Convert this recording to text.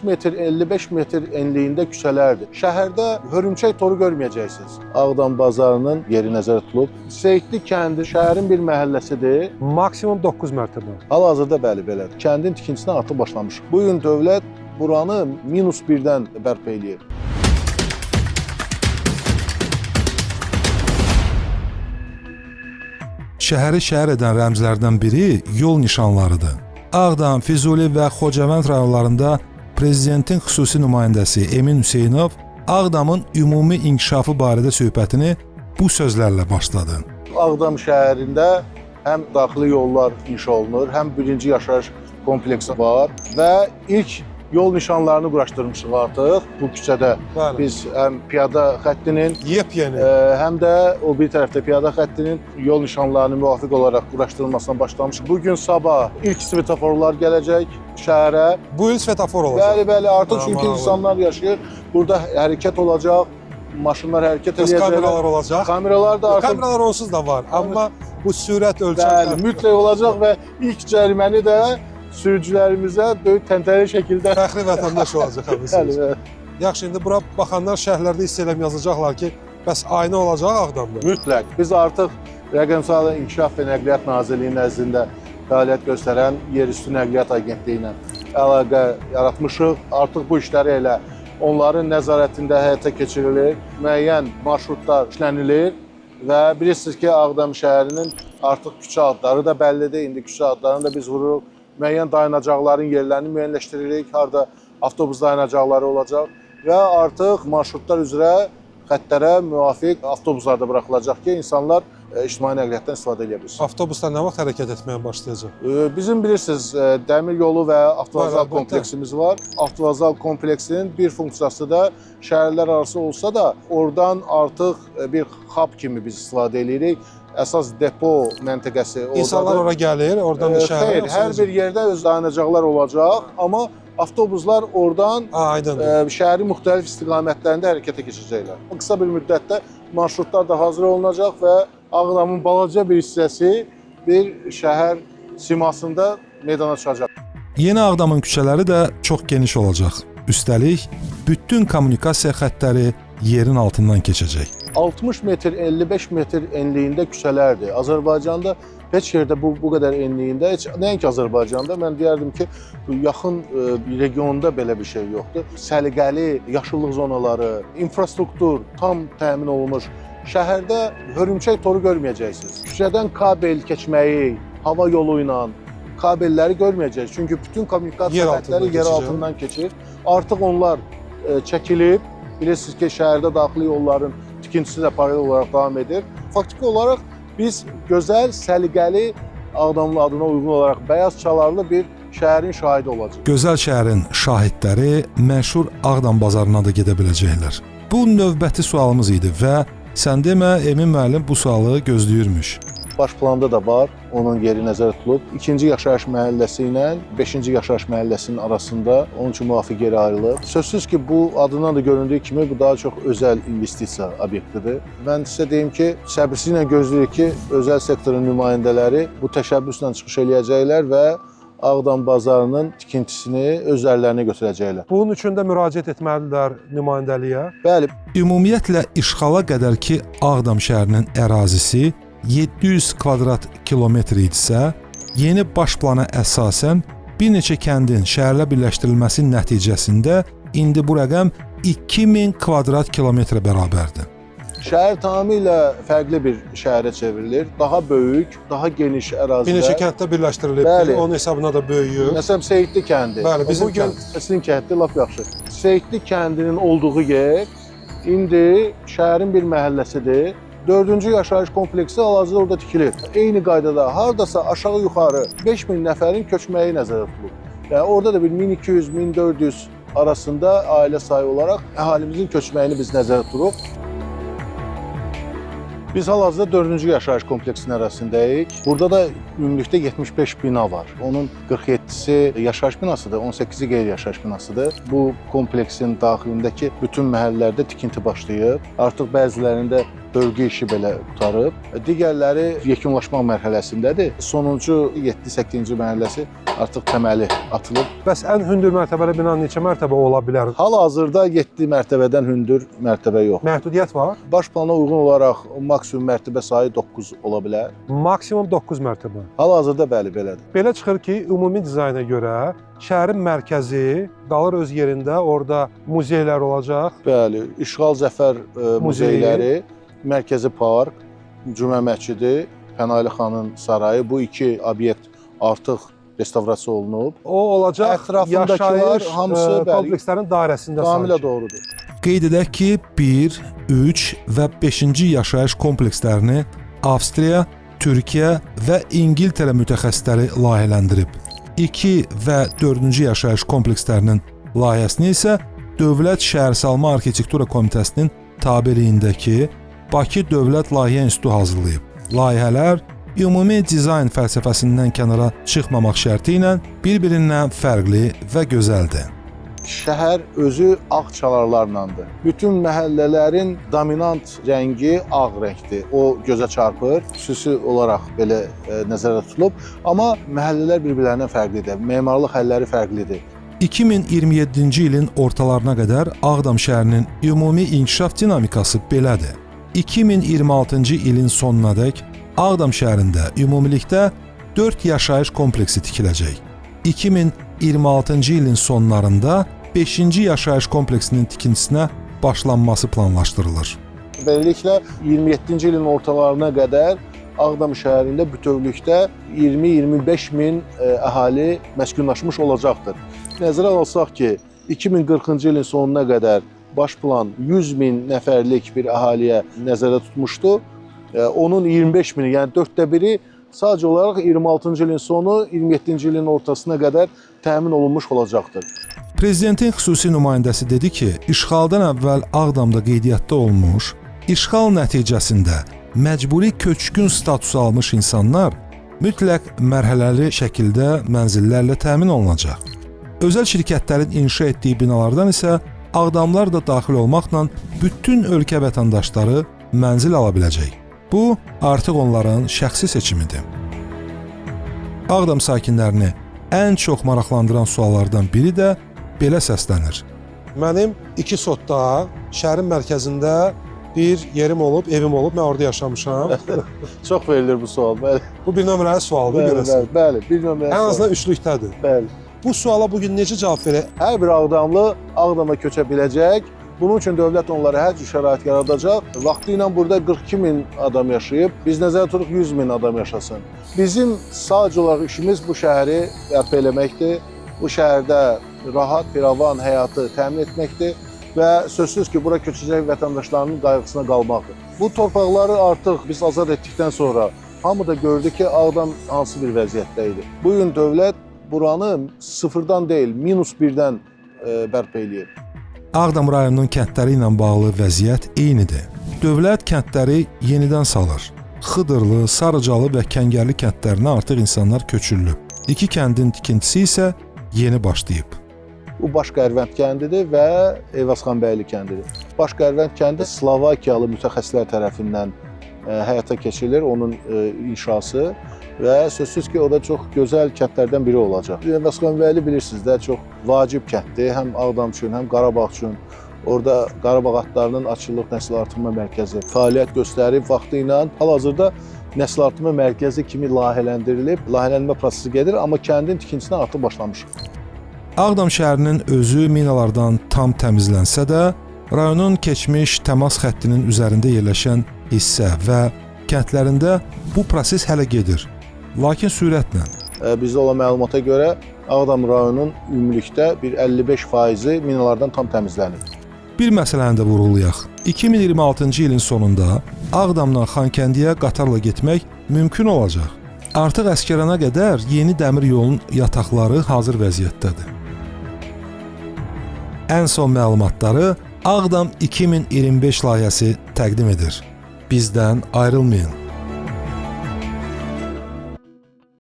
metr, 55 metr enliyində küçələrdir. Şəhərdə hörümçək toru görməyəcəksiniz. Ağdam bazarının yeri nəzərdə tutulub. Seyidli kəndi şəhərin bir məhəlləsidir. Maksimum 9 mərtəbə. Hal-hazırda bəli belədir. Kəndin tikintisinə artıq başlamış. Bu gün dövlət buranı -1-dən bərpa eləyir. Şəhəri şəhər edən rəmzlərdən biri yol nişanlarıdır. Ağdam, Füzuli və Xocavənd rayonlarında Prezidentin xüsusi nümayəndəsi Emin Hüseynov Ağdamın ümumi inkişafı barədə söhbətini bu sözlərlə başladı. Ağdam şəhərində həm daxili yollar inşa olunur, həm birinci yaşayış kompleksi var və ilk yol nişanlarını quraşdırmışıq artıq bu küçədə. Bəli. Biz həm piyada xəttinin, Yepyeni. həm də o bir tərəfdə piyada xəttinin yol nişanlarını müvafiq olaraq quraşdırılmasına başlamışıq. Bugün sabah ilk svetoforlar gələcək şəhərə. Bu il svetofor olacaq. Bəli, artıq çünki insanlar yaşayır. Burada hərəkət olacaq, maşınlar hərəkət edəcəklər. Kameralar olacaq. Kameralar da artıq... Kameralar onsuz da var, amma bu sürət Bəli, ölçəklər... mütləq olacaq və ilk cəriməni də sürücülərimizə böyük təntənəli şəkildə... Fəxri vətəndaş olacaq həməsiniz. Bəli, Yaxşı, indi bura baxanlar şəhərlərdə hiss eləm yazacaqlar ki, bəs aynı olacaq Ağdamda. mütləq. Biz artıq Rəqəmsal İnkişaf və Nəqliyyat Nazirliyinin nəzdində fəaliyyət göstərən Yerüstü Nəqliyyat Agentliyi ilə əlaqə yaratmışıq. Artıq bu işləri elə onların nəzarətində həyata keçirilir. Müəyyən marşrutlar işlənilir və bilirsiniz ki, Ağdam şəhərinin artıq küçə adları da bəllidir. İndi küçə adlarını da biz vururuq. Müəyyən dayanacaqların yerlərini müəyyənləşdiririk. Harada avtobus dayanacaqları olacaq və artıq marşrutlar üzrə xəttlərə müvafiq avtobuslar da buraxılacaq ki, insanlar ictimai nəqliyyatdan istifadə edə bilsin. Avtobuslar nə vaxt hərəkət etməyə başlayacaq? Bizim bilirsiniz, dəmir yolu və avtovazal Var, kompleksimiz var. Avtovazal kompleksinin bir funksiyası da şəhərlər arası olsa da, oradan artıq bir hub kimi biz istifadə edirik. Əsas depo məntəqəsi oradadır. İnsanlar ora gəlir, oradan da şəhərə... Xeyr, hər bir yerdə öz dayanacaqlar olacaq, amma avtobuslar oradan Aydındır. şəhərin müxtəlif istiqamətlərində hərəkətə keçəcəklər. Qısa bir müddətdə marşrutlar da hazır olunacaq və Ağdamın balaca bir hissəsi bir şəhər simasında meydana çıxacaq. Yeni Ağdamın küçələri də çox geniş olacaq. Üstəlik, bütün kommunikasiya xəttləri yerin altından keçəcək. 60 metr, 55 metr enliyində küçələrdir. Azərbaycanda heç yerdə bu qədər enliyində, heç nəinki Azərbaycanda, mən deyərdim ki, yaxın regionda belə bir şey yoxdur. Səliqəli yaşıllıq zonaları, infrastruktur tam təmin olunmuş. Şəhərdə hörümçək toru görməyəcəksiniz. Küçədən kabel keçməyi, hava yolu ilə kabelləri görməyəcəksiniz. Çünki bütün kommunikasiya xəttləri yer altından keçir. Artıq onlar çəkilib. Bilirsiniz ki, şəhərdə daxili yolların tikintisi də paralel olaraq davam edir. Faktiki olaraq biz gözəl, səliqəli, Ağdamın adına uyğun olaraq bəyaz çalarlı bir şəhərin şahidi olacaq. Gözəl şəhərin şahidləri məşhur Ağdam bazarına da gedə biləcəklər. Bu növbəti sualımız idi və sən demə, Emin müəllim bu sualı gözləyirmiş. Baş planda da var, onun yeri nəzərdə tutulub. 2-ci yaşayış məhəlləsi ilə 5-ci yaşayış məhəlləsinin arasında onun üçün müvafiq yer ayrılıb. Sözsüz ki, bu adından da göründüyü kimi bu daha çox özəl investisiya obyektidir. Mən sizə deyim ki, səbirsizliklə gözləyirik ki, özəl sektorun nümayəndələri bu təşəbbüslə çıxış eləyəcəklər və Ağdam bazarının tikintisini özlərlərinə götürəcəklər. Bunun üçün də müraciət etməlidirlər nümayəndəliyə. Bəli. Ümumiyyətlə işğala qədər ki, Ağdam şəhərinin ərazisi 700 kvadrat kilometr idisə, yeni baş plana əsasən bir neçə kəndin şəhərlə birləşdirilməsi nəticəsində indi bu rəqəm 2000 kvadrat kilometrə bərabərdir. Şəhər tamamilə fərqli bir şəhərə çevrilir. Daha böyük, daha geniş ərazilər. Bir neçə kənddə birləşdirilib, onun hesabına da böyüyür. Məsələn, Seyidli kəndi. Bəli, bizim kənd. Sizin kəndi lap yaxşı. Seyidli kəndinin olduğu yer indi şəhərin bir məhəlləsidir. 4-cü yaşayış kompleksi hal-hazırda orada tikilir. Eyni qaydada hardasa aşağı-yuxarı 5000 nəfərin köçməyi nəzərdə tutulub. Yəni orada da bir 1200-1400 arasında ailə sayı olaraq əhalimizin köçməyini biz nəzərdə tuturuq. Biz hal-hazırda 4-cü yaşayış kompleksinin ərazisindəyik. Burada da ümumilikdə 75 bina var. Onun 47-si yaşayış binasıdır, 18-i qeyri-yaşayış binasıdır. Bu kompleksin daxilindəki bütün məhəllələrdə tikinti başlayıb. Artıq bəzilərində bölgə işi belə qutarıb. Digərləri yekunlaşmaq mərhələsindədir. Sonuncu 7-8-ci mərhələsi artıq təməli atılıb. Bəs ən hündür mərtəbəli bina neçə mərtəbə ola bilər? Hal-hazırda 7 mərtəbədən hündür mərtəbə yox. Məhdudiyyət var? Baş plana uyğun olaraq maksimum mərtəbə sayı 9 ola bilər. Maksimum 9 mərtəbə. Hal-hazırda bəli, belədir. Belə çıxır ki, ümumi dizayna görə şəhərin mərkəzi qalır öz yerində, orada muzeylər olacaq. Bəli, İşğal Zəfər muzeyləri, Mərkəzi Park, Cümə məscidi, Pənahəli xanın sarayı, bu iki obyekt artıq restavrasiya olunub. O olacaq Ətrafındakılar yaşayış hamısı komplekslərin dairəsində tamamilə sanki. doğrudur. Qeyd edək ki, 1, 3 və 5-ci yaşayış komplekslərini Avstriya, Türkiyə və İngiltərə mütəxəssisləri layihələndirib. 2 və 4-cü yaşayış komplekslərinin layihəsini isə Dövlət Şəhərsalma Arxitektura Komitəsinin tabeliyindəki Bakı Dövlət Layihə İnstitutu hazırlayıb. Layihələr ümumi dizayn fəlsəfəsindən kənara çıxmamaq şərti ilə bir-birindən fərqli və gözəldir. Şəhər özü ağ çalarlarlandır. Bütün məhəllələrin dominant rəngi ağ rəngdir. O gözə çarpır, xüsusi olaraq belə nəzərdə tutulub. Amma məhəllələr bir-birlərindən fərqlidir. Memarlıq həlləri fərqlidir. 2027-ci ilin ortalarına qədər Ağdam şəhərinin ümumi inkişaf dinamikası belədir. 2026-cı ilin sonunadək Ağdam şəhərində ümumilikdə 4 yaşayış kompleksi tikiləcək. 2026-cı ilin sonlarında 5-ci yaşayış kompleksinin tikintisinə başlanması planlaşdırılır. Beləliklə 27-ci ilin ortalarına qədər Ağdam şəhərində bütövlükdə 20-25 min əhali məskunlaşmış olacaqdır. Nəzərə alsaq ki, 2040-cı ilin sonuna qədər baş plan 100 min nəfərlik bir əhaliyə nəzərdə tutmuşdu. Onun 25 mini, yəni 1/4 sadəcə olaraq 26-cı ilin sonu, 27-ci ilin ortasına qədər təmin olunmuş olacaqdır. Prezidentin xüsusi nümayəndəsi dedi ki, işğaldan əvvəl Ağdamda qeydiyyatda olmuş, işğal nəticəsində məcburi köçkün statusu almış insanlar mütləq mərhələli şəkildə mənzillərlə təmin olunacaq. Özəl şirkətlərin inşa etdiyi binalardan isə Ağdamlar da daxil olmaqla bütün ölkə vətəndaşları mənzil ala biləcək. Bu, artıq onların şəxsi seçimidir. Ağdam sakinlərini ən çox maraqlandıran suallardan biri də belə səslənir. Mənim 2 sotda şəhərin mərkəzində bir yerim olub, evim olub, mən orada yaşamışam. Çox verilir bu sual, bəli. Bu bir nömrəli sualdır, görəsən. Bəli, bir nömrəli sual. Ən azından üçlükdədir. Bəli. Bu suala bugün necə cavab verək? Hər bir Ağdamlı Ağdama köçə biləcək. Bunun üçün dövlət onlara hər cür şərait yaradacaq. Vaxtı ilə burada 42 min adam yaşayıb. Biz nəzərdə tuturuq 100 min adam yaşasın. Bizim sadəcə olaraq işimiz bu şəhəri bərpa eləməkdir. Bu şəhərdə rahat, firavan həyatı təmin etməkdir və sözsüz ki, bura köçəcək vətəndaşlarının qayğısına qalmaqdır. Bu torpaqları artıq biz azad etdikdən sonra hamı da gördü ki, Ağdam hansı bir vəziyyətdə idi. Bu gün dövlət buranı sıfırdan deyil, -1-dən bərpa eləyir. Ağdam rayonunun kəndləri ilə bağlı vəziyyət eynidir. Dövlət kəndləri yenidən salır. Xıdırlı, Sarıcalı və Kəngərli kəndlərinə artıq insanlar köçürülüb. 2 kəndin tikintisi isə yeni başlayıb. Bu Başqərvənd kəndidir və Eyvazxanbəyli kəndidir. Başqərvənd kəndi Slovakiyalı mütəxəssislər tərəfindən həyata keçirilir, onun inşası və sözsüz ki, o da çox gözəl kəndlərdən biri olacaq. Eyvazxanbəyli bilirsiniz də, çox vacib kənddir, həm Ağdam üçün, həm Qarabağ üçün. Orada Qarabağ atlarının açılıq nəsil artırma mərkəzi fəaliyyət göstərib vaxtı ilə. Hal-hazırda nəsil artırma mərkəzi kimi layihələndirilib, layihələnmə prosesi gedir, amma kəndin tikintisinə artıq başlamışıq. Ağdam şəhərinin özü minalardan tam təmizlənsə də, rayonun keçmiş təmas xəttinin üzərində yerləşən hissə və kəndlərində bu proses hələ gedir, lakin sürətlə. Bizdə olan məlumata görə Ağdam rayonunun ümumilikdə bir 55% minalardan tam təmizlənir. Bir məsələni də vurğulayaq. 2026-cı ilin sonunda Ağdamdan Xankəndiyə qatarla getmək mümkün olacaq. Artıq Əsgərana qədər yeni dəmir yolunun yataqları hazır vəziyyətdədir. Ən son məlumatları Ağdam 2025 layihəsi təqdim edir. Bizdən ayrılmayın.